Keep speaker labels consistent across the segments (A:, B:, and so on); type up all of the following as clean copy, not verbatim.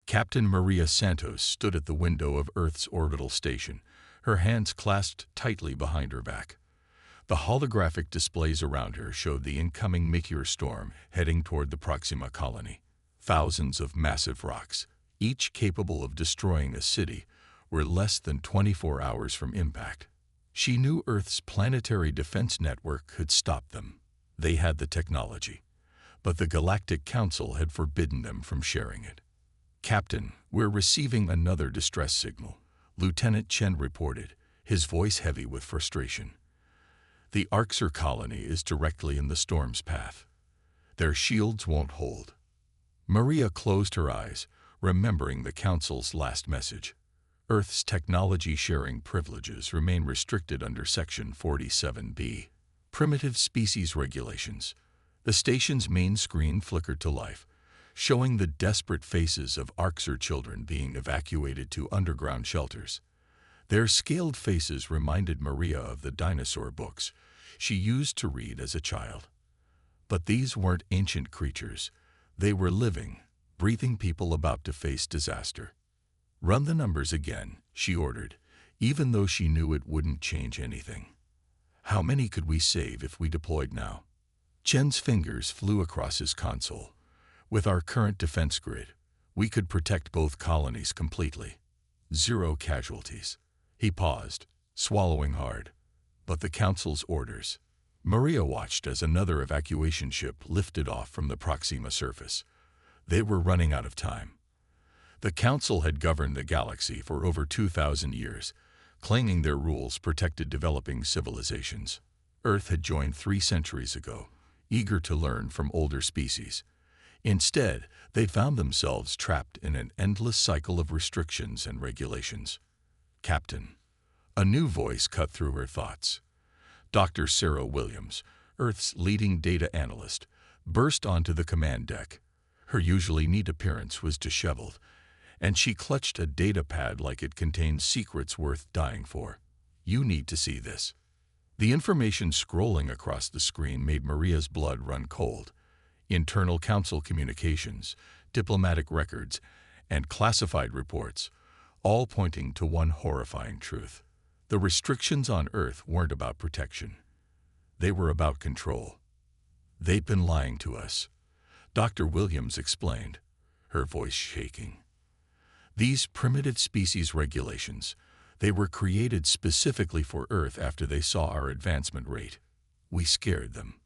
A: Captain Maria Santos stood at the window of Earth's orbital station, her hands clasped tightly behind her back. The holographic displays around her showed the incoming meteor storm heading toward the Proxima colony. Thousands of massive rocks, each capable of destroying a city, were less than 24 hours from impact. She knew Earth's planetary defense network could stop them. They had the technology, but the Galactic Council had forbidden them from sharing it. "Captain, we're receiving another distress signal," Lieutenant Chen reported, his voice heavy with frustration. "The Orcs colony is directly in the storm's path. Their shields won't hold." Maria closed her eyes, remembering the Council's last message. Earth's technology-sharing privileges remain restricted under Section 47B. Primitive Species Regulations. The station's main screen flickered to life, showing the desperate faces of Orcs children being evacuated to underground shelters. Their scaled faces reminded Maria of the dinosaur books she used to read as a child. But these weren't ancient creatures. They were living, breathing people about to face disaster. "Run the numbers again," she ordered, even though she knew it wouldn't change anything. "How many could we save if we deployed now?" Chen's fingers flew across his console. "With our current defense grid, we could protect both colonies completely. 0 casualties." He paused, swallowing hard. But the Council's orders. Maria watched as another evacuation ship lifted off from the Proxima surface. They were running out of time. The Council had governed the galaxy for over 2,000 years, claiming their rules protected developing civilizations. Earth had joined 3 centuries ago, eager to learn from older species. Instead, they found themselves trapped in an endless cycle of restrictions and regulations. "Captain." A new voice cut through her thoughts. Dr. Sarah Williams, Earth's leading data analyst, burst onto the command deck. Her usually neat appearance was disheveled, and she clutched a data pad like it contained secrets worth dying for. "You need to see this." The information scrolling across the screen made Maria's blood run cold. Internal Council communications, diplomatic records, and classified reports, all pointing to one horrifying truth. The restrictions on Earth weren't about protection. They were about control. "They'd been lying to us," Dr. Williams explained, her voice shaking. "These primitive species regulations, they were created specifically for Earth after they saw our advancement rate. We scared them.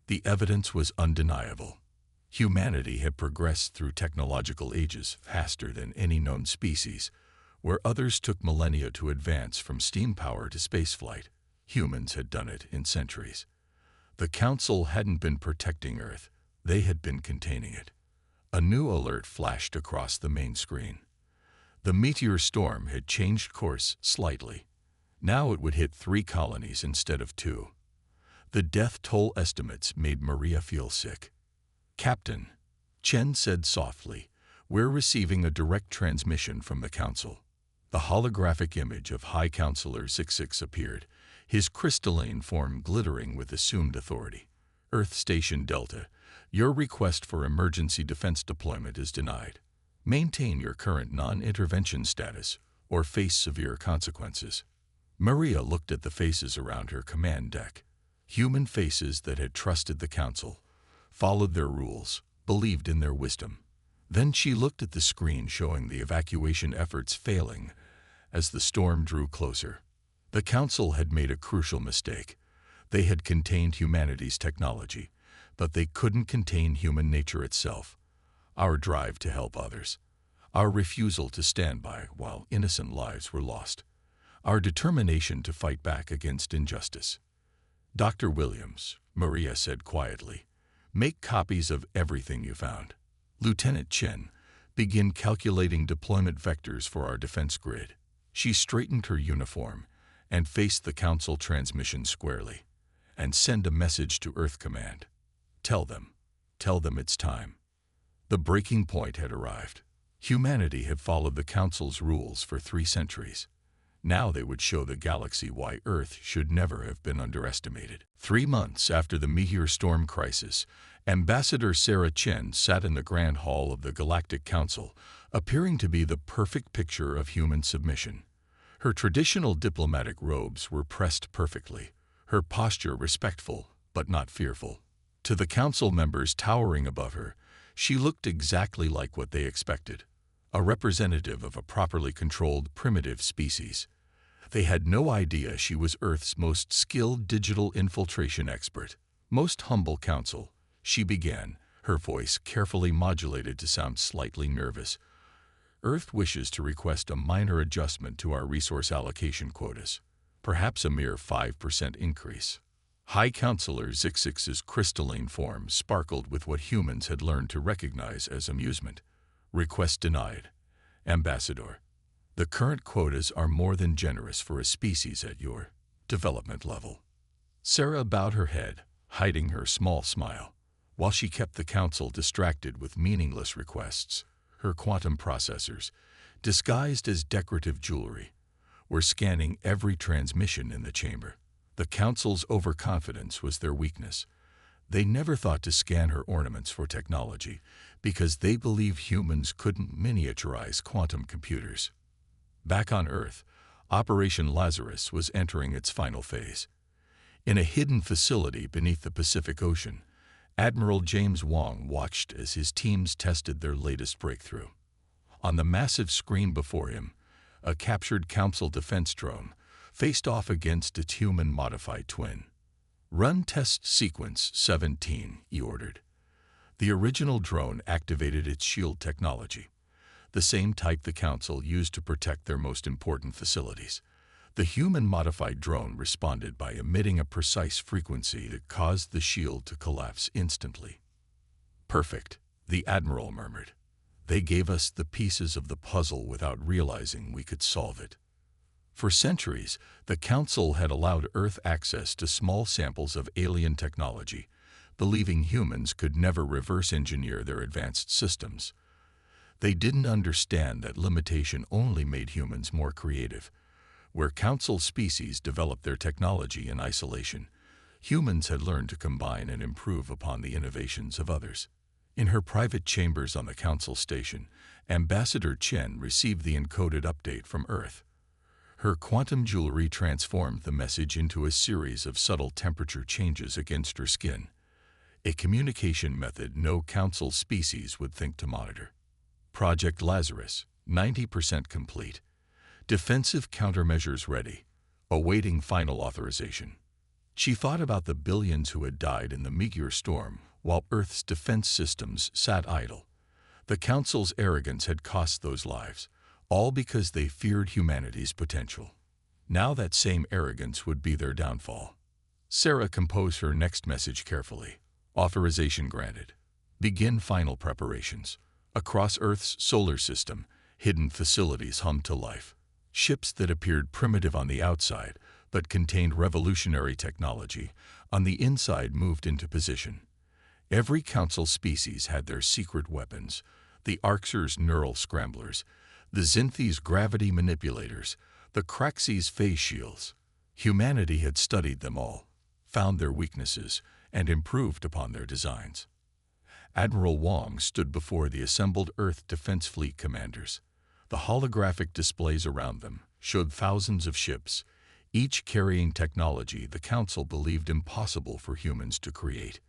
A: The evidence was undeniable. Humanity had progressed through technological ages faster than any known species, where others took millennia to advance from steam power to spaceflight. Humans had done it in centuries. The Council hadn't been protecting Earth, they had been containing it." A new alert flashed across the main screen. The meteor storm had changed course slightly. Now it would hit 3 colonies instead of 2. The death toll estimates made Maria feel sick. "Captain," Chen said softly, "we're receiving a direct transmission from the Council." The holographic image of High Counselor 66 appeared, his crystalline form glittering with assumed authority. "Earth Station Delta, your request for emergency defense deployment is denied. Maintain your current non-intervention status or face severe consequences." Maria looked at the faces around her command deck. Human faces that had trusted the Council, followed their rules, believed in their wisdom. Then she looked at the screen showing the evacuation efforts failing as the storm drew closer. The Council had made a crucial mistake. They had contained humanity's technology, but they couldn't contain human nature itself. Our drive to help others. Our refusal to stand by while innocent lives were lost. Our determination to fight back against injustice. "Dr. Williams," Maria said quietly, "make copies of everything you found. Lieutenant Chen, begin calculating deployment vectors for our defense grid." She straightened her uniform and faced the Council transmission squarely. "And send a message to Earth Command. Tell them it's time." The breaking point had arrived. Humanity had followed the Council's rules for 3 centuries. Now they would show the galaxy why Earth should never have been underestimated. 3 months after the meteor storm crisis, Ambassador Sarah Chen sat in the Grand Hall of the Galactic Council, appearing to be the perfect picture of human submission. Her traditional diplomatic robes were pressed perfectly, her posture respectful but not fearful. To the council members towering above her, she looked exactly like what they expected, a representative of a properly controlled primitive species. They had no idea she was Earth's most skilled digital infiltration expert. Most humble counsel, she began, her voice carefully modulated to sound slightly nervous. Earth wishes to request a minor adjustment to our resource allocation quotas, perhaps a mere 5% increase. High Counselor Zixix's crystalline form sparkled with what humans had learned to recognize as amusement. Request denied. Ambassador, the current quotas are more than generous for a species at your development level. Sarah bowed her head, hiding her small smile, while she kept the council distracted with meaningless requests. Her quantum processors, disguised as decorative jewelry, were scanning every transmission in the chamber. The council's overconfidence was their weakness. They never thought to scan her ornaments for technology because they believed humans couldn't miniaturize quantum computers. Back on Earth, Operation Lazarus was entering its final phase. In a hidden facility beneath the Pacific Ocean, Admiral James Wong watched as his teams tested their latest breakthrough. On the massive screen before him, a captured Council defense drone faced off against its human-modified twin. "Run test sequence 17, he ordered. The original drone activated its shield technology, the same type the Council used to protect their most important facilities. The human-modified drone responded by emitting a precise frequency that caused the shield to collapse instantly. "Perfect," the Admiral murmured. "They gave us the pieces of the puzzle without realizing we could solve it." For centuries, the Council had allowed Earth access to small samples of alien technology, believing humans could never reverse engineer their advanced systems. They didn't understand that limitation only made humans more creative. Where Council species developed their technology in isolation, humans had learned to combine and improve upon the innovations of others. In her private chambers on the Council station, Ambassador Chen received the encoded update from Earth. Her quantum jewelry transformed the message into a series of subtle temperature changes against her skin, a communication method no Council species would think to monitor. Project Lazarus, 90% complete. Defensive countermeasures ready, awaiting final authorization. She thought about the billions who had died in the meteor storm while Earth's defense systems sat idle. The Council's arrogance had cost those lives, all because they feared humanity's potential. Now that same arrogance would be their downfall. Sarah composed her next message carefully. Authorization granted. Begin final preparations. Across Earth's solar system, hidden facilities hummed to life. Ships that appeared primitive on the outside but contained revolutionary technology on the inside moved into position. Every Council species had their secret weapons, the Orcs' neural scramblers, the Xinthi's gravity manipulators, the Craxi's phase shields. Humanity had studied them all, found their weaknesses, and improved upon their designs. Admiral Wong stood before the assembled Earth Defense Fleet commanders. The holographic displays around them showed thousands of ships, each carrying technology the Council believed impossible for humans to create.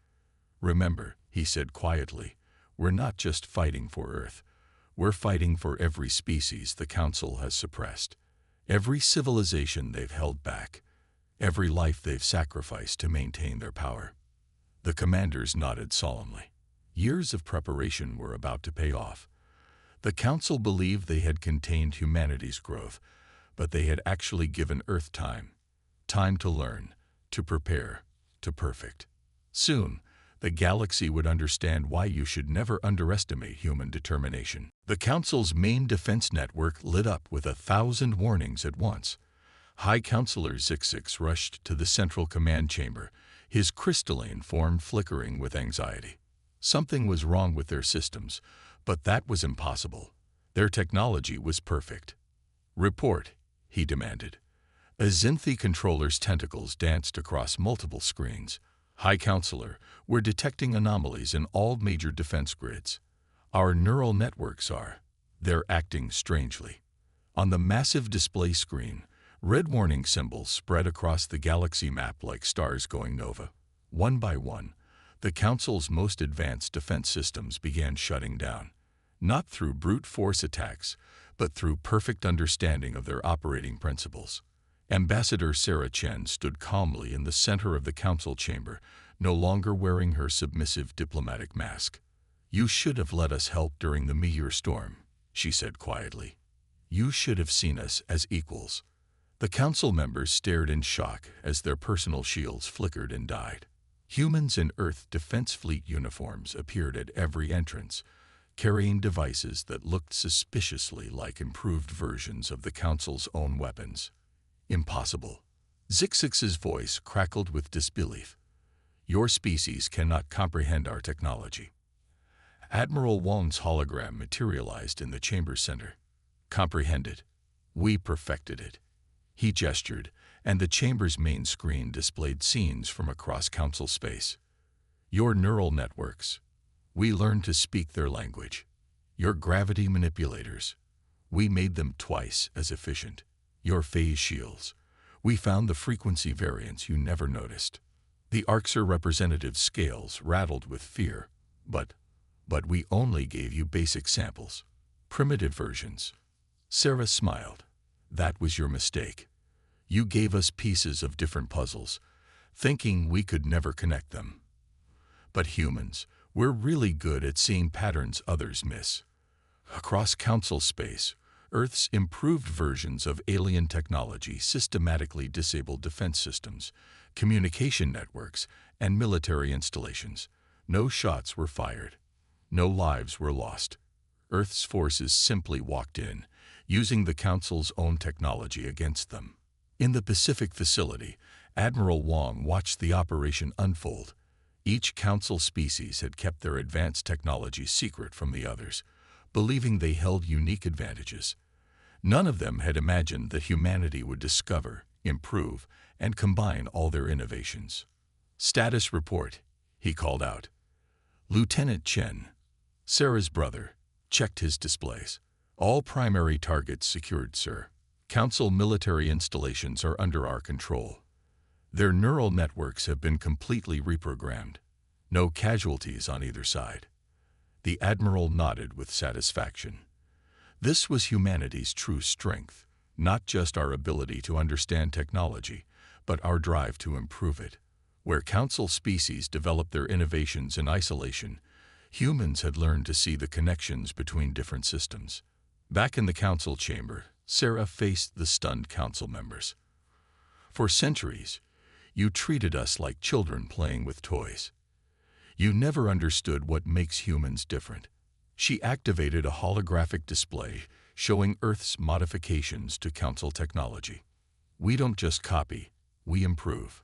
A: "Remember," he said quietly, "we're not just fighting for Earth. We're fighting for every species the Council has suppressed, every civilization they've held back, every life they've sacrificed to maintain their power." The commanders nodded solemnly. Years of preparation were about to pay off. The Council believed they had contained humanity's growth, but they had actually given Earth time. Time to learn, to prepare, to perfect. Soon, the galaxy would understand why you should never underestimate human determination. The Council's main defense network lit up with 1,000 warnings at once. High Counselor Zixix rushed to the central command chamber, his crystalline form flickering with anxiety. Something was wrong with their systems, but that was impossible. Their technology was perfect. "Report," he demanded. A Xinthi controller's tentacles danced across multiple screens. "High Counselor, we're detecting anomalies in all major defense grids. Our neural networks are." They're acting strangely. On the massive display screen, red warning symbols spread across the galaxy map like stars going nova. One by one, the Council's most advanced defense systems began shutting down, not through brute force attacks, but through perfect understanding of their operating principles. Ambassador Sarah Chen stood calmly in the center of the council chamber, no longer wearing her submissive diplomatic mask. "You should have let us help during the meteor storm," she said quietly. "You should have seen us as equals." The council members stared in shock as their personal shields flickered and died. Humans in Earth Defense Fleet uniforms appeared at every entrance, carrying devices that looked suspiciously like improved versions of the Council's own weapons. "Impossible." Zixix's voice crackled with disbelief. "Your species cannot comprehend our technology." Admiral Wong's hologram materialized in the chamber center. "Comprehend it. We perfected it." He gestured, and the chamber's main screen displayed scenes from across council space. "Your neural networks. We learned to speak their language. Your gravity manipulators. We made them twice as efficient. Your phase shields. We found the frequency variants you never noticed." The Orcs representative's scales rattled with fear. But we only gave you basic samples. Primitive versions." Sarah smiled. "That was your mistake. You gave us pieces of different puzzles, thinking we could never connect them. But humans, we're really good at seeing patterns others miss." Across council space, Earth's improved versions of alien technology systematically disabled defense systems, communication networks, and military installations. No shots were fired. No lives were lost. Earth's forces simply walked in, using the Council's own technology against them. In the Pacific facility, Admiral Wong watched the operation unfold. Each Council species had kept their advanced technology secret from the others, believing they held unique advantages. None of them had imagined that humanity would discover, improve, and combine all their innovations. "Status report," he called out. Lieutenant Chen, Sarah's brother, checked his displays. "All primary targets secured, sir. Council military installations are under our control. Their neural networks have been completely reprogrammed. No casualties on either side." The Admiral nodded with satisfaction. This was humanity's true strength, not just our ability to understand technology, but our drive to improve it. Where Council species developed their innovations in isolation, humans had learned to see the connections between different systems. Back in the Council chamber, Sarah faced the stunned Council members. "For centuries, you treated us like children playing with toys. You never understood what makes humans different." She activated a holographic display showing Earth's modifications to Council technology. "We don't just copy, we improve.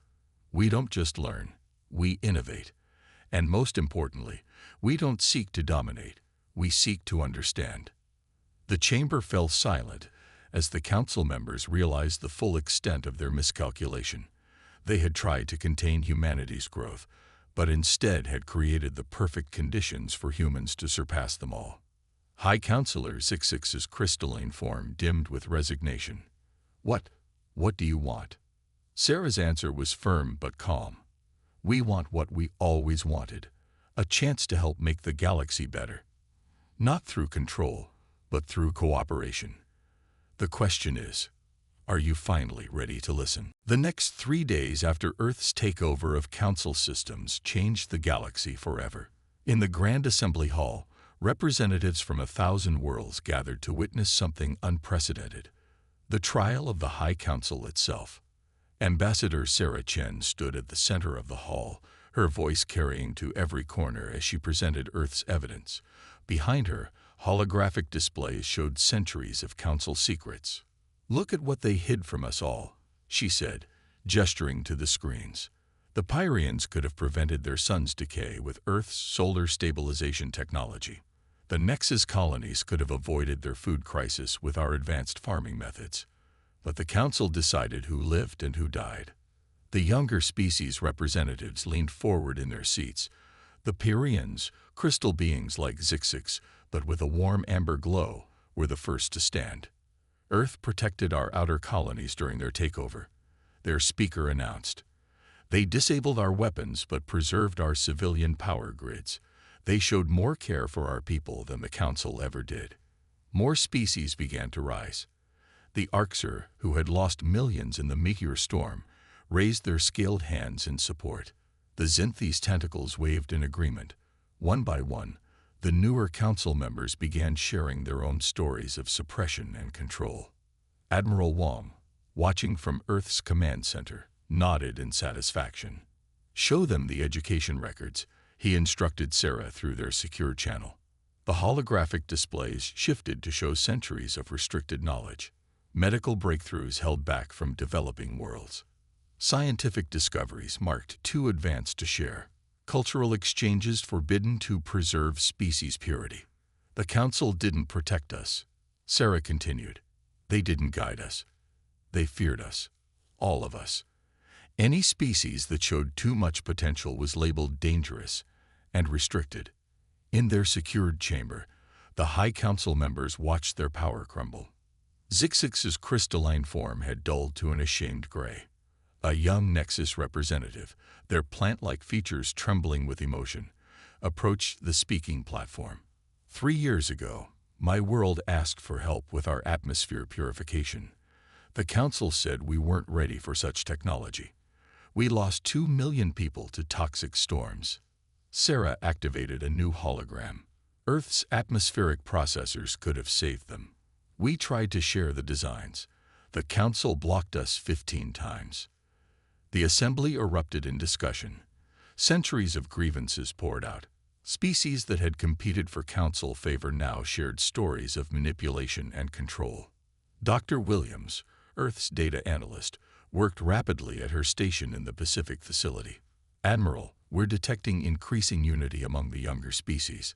A: We don't just learn, we innovate. And most importantly, we don't seek to dominate, we seek to understand." The chamber fell silent as the Council members realized the full extent of their miscalculation. They had tried to contain humanity's growth, but instead had created the perfect conditions for humans to surpass them all. High Counselor Zixix's crystalline form dimmed with resignation. What do you want?" Sarah's answer was firm but calm. "We want what we always wanted, a chance to help make the galaxy better. Not through control, but through cooperation. The question is, are you finally ready to listen?" The next 3 days after Earth's takeover of Council systems changed the galaxy forever. In the Grand Assembly Hall, representatives from 1,000 worlds gathered to witness something unprecedented: the trial of the High Council itself. Ambassador Sarah Chen stood at the center of the hall, her voice carrying to every corner as she presented Earth's evidence. Behind her, holographic displays showed centuries of Council secrets. "Look at what they hid from us all," she said, gesturing to the screens. "The Pyrians could have prevented their sun's decay with Earth's solar stabilization technology. The Nexus colonies could have avoided their food crisis with our advanced farming methods. But the Council decided who lived and who died." The younger species representatives leaned forward in their seats. The Pyrians, crystal beings like Zixix, but with a warm amber glow, were the first to stand. Earth protected our outer colonies during their takeover, their speaker announced. They disabled our weapons but preserved our civilian power grids. They showed more care for our people than the Council ever did. More species began to rise. The Orcs, who had lost millions in the meteor storm, raised their scaled hands in support. The Xinthi's tentacles waved in agreement. One by one, the newer Council members began sharing their own stories of suppression and control. Admiral Wong, watching from Earth's command center, nodded in satisfaction. "Show them the education records," he instructed Sarah through their secure channel. The holographic displays shifted to show centuries of restricted knowledge, medical breakthroughs held back from developing worlds. Scientific discoveries marked too advanced to share, cultural exchanges forbidden to preserve species purity. The Council didn't protect us, Sarah continued. They didn't guide us. They feared us, all of us. Any species that showed too much potential was labeled dangerous and restricted. In their secured chamber, the High Council members watched their power crumble. Zixix's crystalline form had dulled to an ashamed gray. A young Nexus representative, their plant-like features trembling with emotion, approached the speaking platform. 3 years ago, my world asked for help with our atmosphere purification. The Council said we weren't ready for such technology. We lost 2 million people to toxic storms. Sarah activated a new hologram. Earth's atmospheric processors could have saved them. We tried to share the designs. The Council blocked us 15 times. The assembly erupted in discussion. Centuries of grievances poured out. Species that had competed for Council favor now shared stories of manipulation and control. Dr. Williams, Earth's data analyst, worked rapidly at her station in the Pacific facility. "Admiral, we're detecting increasing unity among the younger species.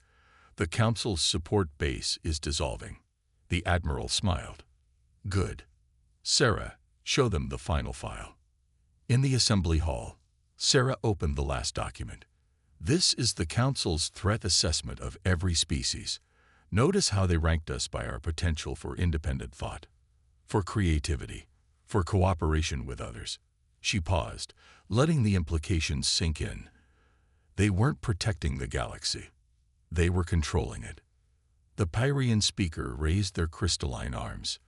A: The Council's support base is dissolving." The Admiral smiled. "Good. Sarah, show them the final file." In the assembly hall, Sarah opened the last document. "This is the Council's threat assessment of every species. Notice how they ranked us by our potential for independent thought, for creativity, for cooperation with others." She paused, letting the implications sink in. They weren't protecting the galaxy. They were controlling it. The Pyrian speaker raised their crystalline arms.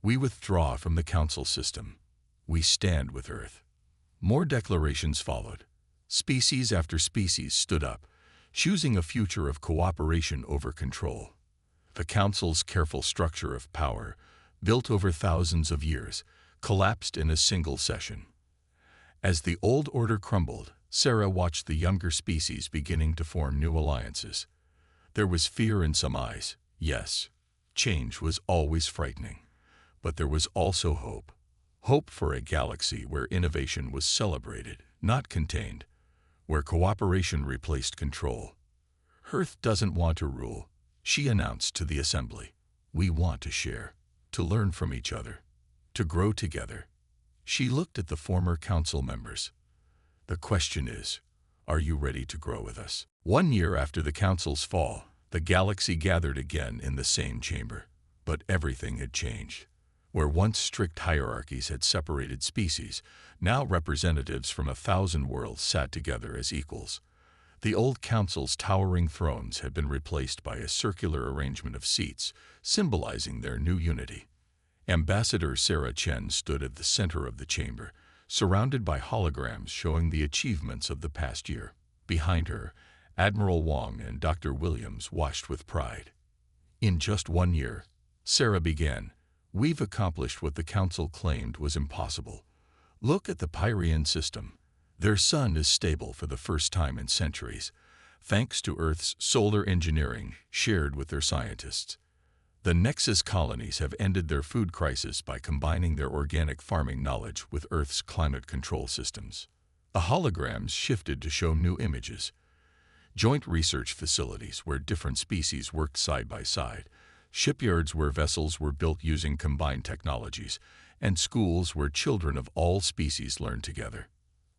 A: "We withdraw from the Council system. We stand with Earth." More declarations followed. Species after species stood up, choosing a future of cooperation over control. The Council's careful structure of power, built over thousands of years, collapsed in a single session. As the old order crumbled, Sarah watched the younger species beginning to form new alliances. There was fear in some eyes, yes. Change was always frightening. But there was also hope. Hope for a galaxy where innovation was celebrated, not contained, where cooperation replaced control. "Earth doesn't want to rule," she announced to the assembly. "We want to share, to learn from each other, to grow together." She looked at the former Council members. "The question is, are you ready to grow with us?" 1 year after the Council's fall, the galaxy gathered again in the same chamber. But everything had changed. Where once strict hierarchies had separated species, now representatives from 1,000 worlds sat together as equals. The old Council's towering thrones had been replaced by a circular arrangement of seats, symbolizing their new unity. Ambassador Sarah Chen stood at the center of the chamber, surrounded by holograms showing the achievements of the past year. Behind her, Admiral Wong and Dr. Williams watched with pride. "In just 1 year," Sarah began, "we've accomplished what the Council claimed was impossible. Look at the Pyrian system. Their sun is stable for the first time in centuries, thanks to Earth's solar engineering shared with their scientists. The Nexus colonies have ended their food crisis by combining their organic farming knowledge with Earth's climate control systems." The holograms shifted to show new images. Joint research facilities where different species worked side by side, shipyards where vessels were built using combined technologies, and schools where children of all species learned together.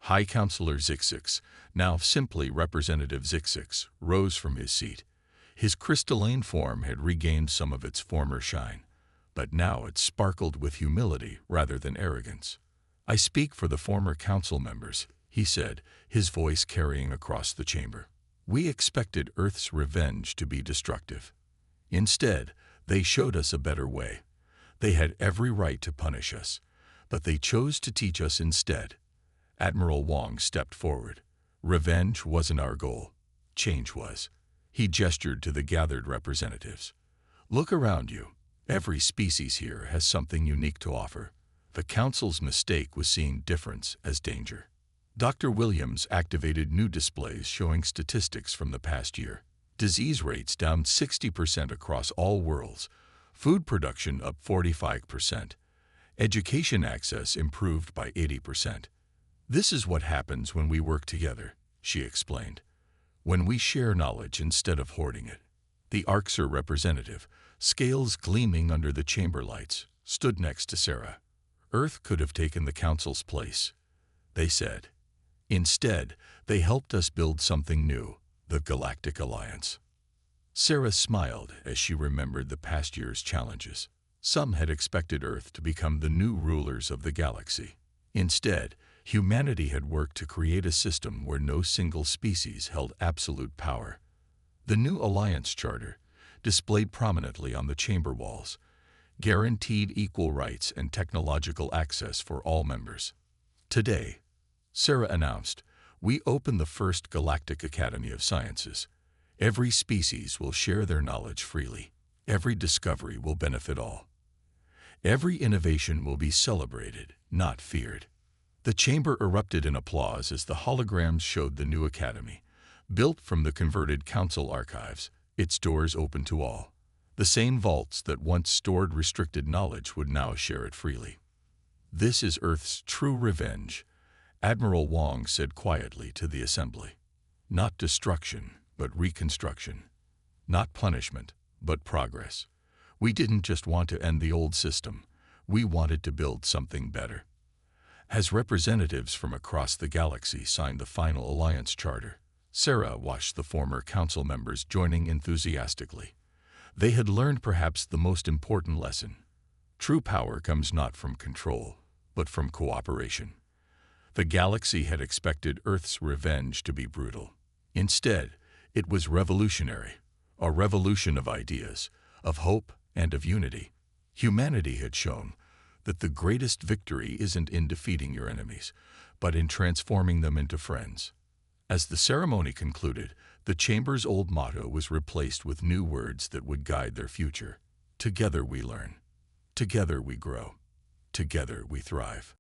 A: High Councilor Zixix, now simply Representative Zixix, rose from his seat. His crystalline form had regained some of its former shine, but now it sparkled with humility rather than arrogance. "I speak for the former council members," he said, his voice carrying across the chamber. "We expected Earth's revenge to be destructive. Instead, they showed us a better way. They had every right to punish us, but they chose to teach us instead." Admiral Wong stepped forward. "Revenge wasn't our goal. Change was." He gestured to the gathered representatives. "Look around you. Every species here has something unique to offer." The council's mistake was seeing difference as danger. Dr. Williams activated new displays showing statistics from the past year. Disease rates down 60% across all worlds, food production up 45%, education access improved by 80%. "This is what happens when we work together," she explained. "When we share knowledge instead of hoarding it." The Orcs representative, scales gleaming under the chamber lights, stood next to Sarah. "Earth could have taken the council's place," they said. "Instead, they helped us build something new, the Galactic Alliance." Sarah smiled as she remembered the past year's challenges. Some had expected Earth to become the new rulers of the galaxy. Instead, humanity had worked to create a system where no single species held absolute power. The new Alliance Charter, displayed prominently on the chamber walls, guaranteed equal rights and technological access for all members. "Today," Sarah announced, "we open the first Galactic Academy of Sciences. Every species will share their knowledge freely. Every discovery will benefit all. Every innovation will be celebrated, not feared." The chamber erupted in applause as the holograms showed the new academy, built from the converted council archives, its doors open to all. The same vaults that once stored restricted knowledge would now share it freely. "This is Earth's true revenge," Admiral Wong said quietly to the assembly. "Not destruction, but reconstruction. Not punishment, but progress. We didn't just want to end the old system. We wanted to build something better." As representatives from across the galaxy signed the final Alliance Charter, Sarah watched the former council members joining enthusiastically. They had learned perhaps the most important lesson. True power comes not from control, but from cooperation. The galaxy had expected Earth's revenge to be brutal. Instead, it was revolutionary, a revolution of ideas, of hope, and of unity. Humanity had shown that the greatest victory isn't in defeating your enemies, but in transforming them into friends. As the ceremony concluded, the chamber's old motto was replaced with new words that would guide their future. "Together we learn. Together we grow. Together we thrive."